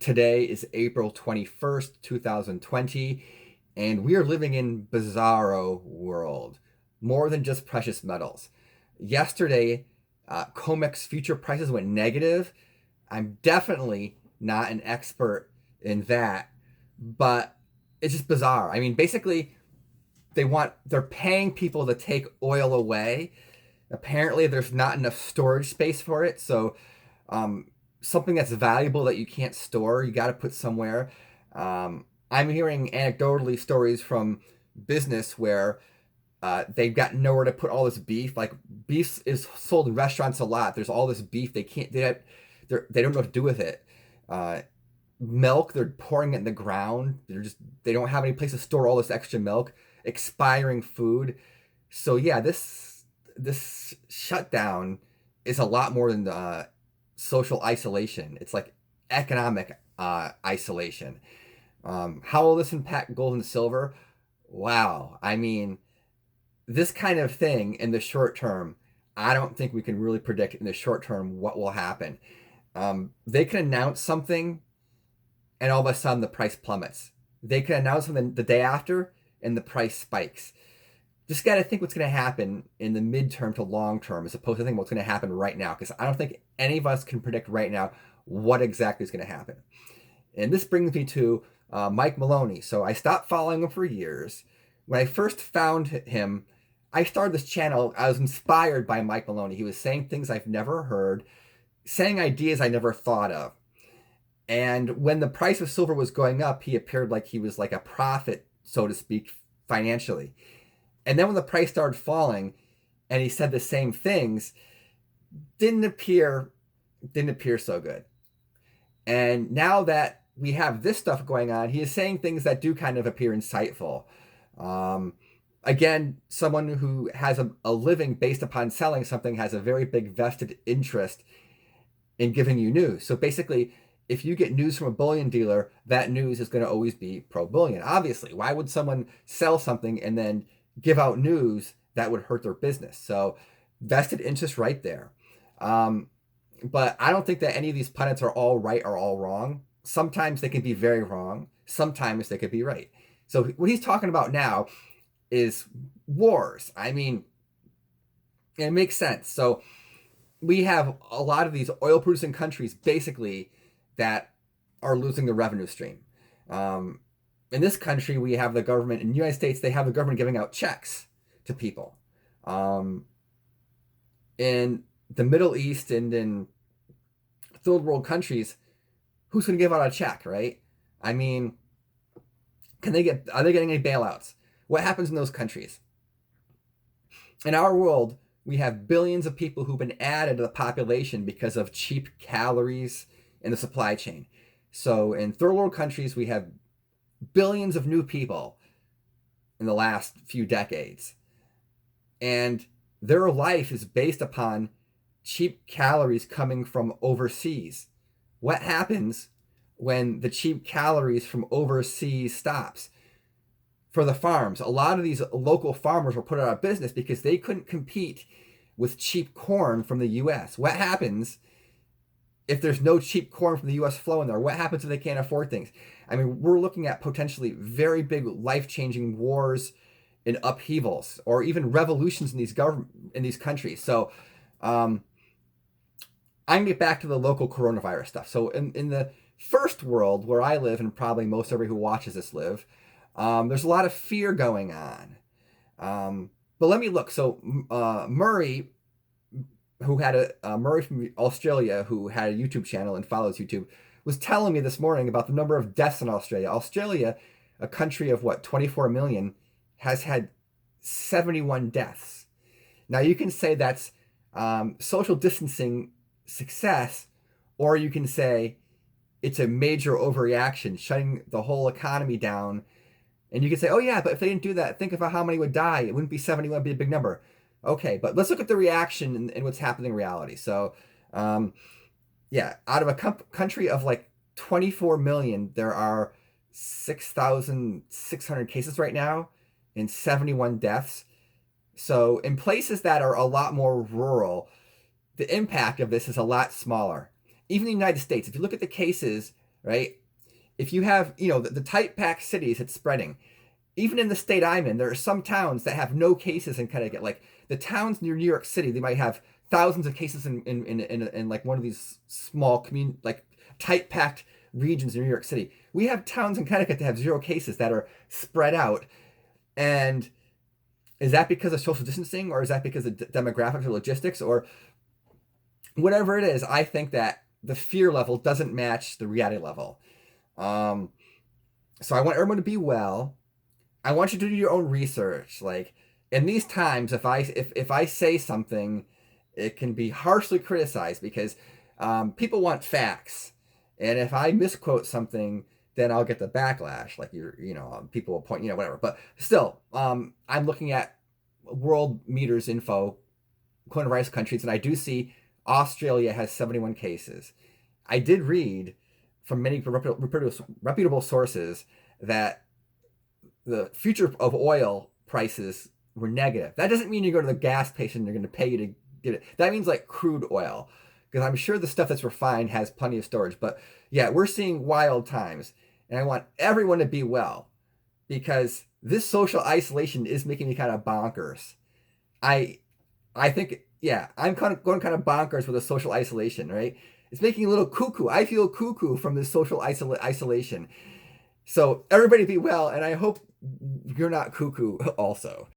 Today is April 21st, 2020, and we are living in Bizarro world. More than just precious metals. Yesterday, COMEX future prices went negative. I'm definitely not an expert in that, but it's just bizarre. I mean, basically, they're paying people to take oil away. Apparently, there's not enough storage space for it, so um, something that's valuable that you can't store, you got to put somewhere. I'm hearing anecdotally stories from business where they've got nowhere to put all this beef. Like beef is sold in restaurants a lot. There's all this beef they don't know what to do with it. Uh, Milk, they're pouring it in the ground. They don't have any place to store all this extra milk. Expiring food. So yeah, this shutdown is a lot more than social isolation. It's like economic isolation. How will this impact gold and silver? Wow. I mean, this kind of thing in the short term, I don't think we can really predict in the short term what will happen. They can announce something and all of a sudden the price plummets. They can announce something the day after and the price spikes. Just got to think what's going to happen in the midterm to long term as opposed to thinking what's going to happen right now, because I don't think any of us can predict right now what exactly is going to happen. And this brings me to Mike Maloney. So I stopped following him for years. When I first found him, I started this channel. I was inspired by Mike Maloney. He was saying things I've never heard, saying ideas I never thought of. And when the price of silver was going up, he appeared like he was like a prophet, so to speak, financially. And then when the price started falling and he said the same things, didn't appear so good. And now that we have this stuff going on, he is saying things that do kind of appear insightful. Again, someone who has a living based upon selling something has a very big vested interest in giving you news. So basically, if you get news from a bullion dealer, that news is going to always be pro bullion. Obviously, why would someone sell something and then give out news that would hurt their business? So vested interest right there. But I don't think that any of these pundits are all right or all wrong. Sometimes they can be very wrong. Sometimes they could be right. So what he's talking about now is wars. I mean, it makes sense. So we have a lot of these oil producing countries basically that are losing the revenue stream. In this country, we have the government. In the United States, they have the government giving out checks to people. In the Middle East and in third world countries, who's going to give out a check, right? I mean, are they getting any bailouts? What happens in those countries? In our world, we have billions of people who've been added to the population because of cheap calories in the supply chain. So in third world countries, we have billions of new people in the last few decades. And their life is based upon cheap calories coming from overseas. What happens when the cheap calories from overseas stops? For the farms, a lot of these local farmers were put out of business because they couldn't compete with cheap corn from the US. What happens if there's no cheap corn from the US flowing there? What happens if they can't afford things? I mean, we're looking at potentially very big life-changing wars and upheavals or even revolutions in these countries. So I'm going to get back to the local coronavirus stuff. So in the first world where I live, and probably most everybody who watches this live, there's a lot of fear going on. But let me look. So Murray, Murray from Australia, who had a YouTube channel and follows YouTube, was telling me this morning about the number of deaths in Australia. Australia, a country of 24 million, has had 71 deaths. Now you can say that's social distancing success, or you can say it's a major overreaction, shutting the whole economy down. And you can say, oh yeah, but if they didn't do that, think about how many would die. It wouldn't be 71, it'd be a big number. Okay, but let's look at the reaction and what's happening in reality. So, yeah, out of a country of 24 million, there are 6,600 cases right now and 71 deaths. So in places that are a lot more rural, the impact of this is a lot smaller. Even in the United States, if you look at the cases right? If you have, the tight packed cities, it's spreading. Even in the state I'm in, there are some towns that have no cases in Connecticut. Like the towns near New York City, they might have thousands of cases in like one of these small like tight packed regions in New York City. We have towns in Connecticut that have zero cases that are spread out. And is that because of social distancing, or is that because of demographics or logistics or whatever it is? I think that the fear level doesn't match the reality level. So I want everyone to be well. I want you to do your own research. Like in these times, if I say something, it can be harshly criticized because people want facts, and if I misquote something, then I'll get the backlash. Like people will point, whatever. But still, I'm looking at world meters info, coronavirus countries, and I do see Australia has 71 cases. I did read from many reputable sources that the future of oil prices were negative. That doesn't mean you go to the gas station and they're going to pay you to get it. That means like crude oil, because I'm sure the stuff that's refined has plenty of storage. But yeah, we're seeing wild times, and I want everyone to be well, because this social isolation is making me kind of bonkers. I think, yeah, I'm kind of going kind of bonkers with the social isolation, right? It's making a little cuckoo. I feel cuckoo from this social isolation. So everybody be well, and I hope you're not cuckoo also.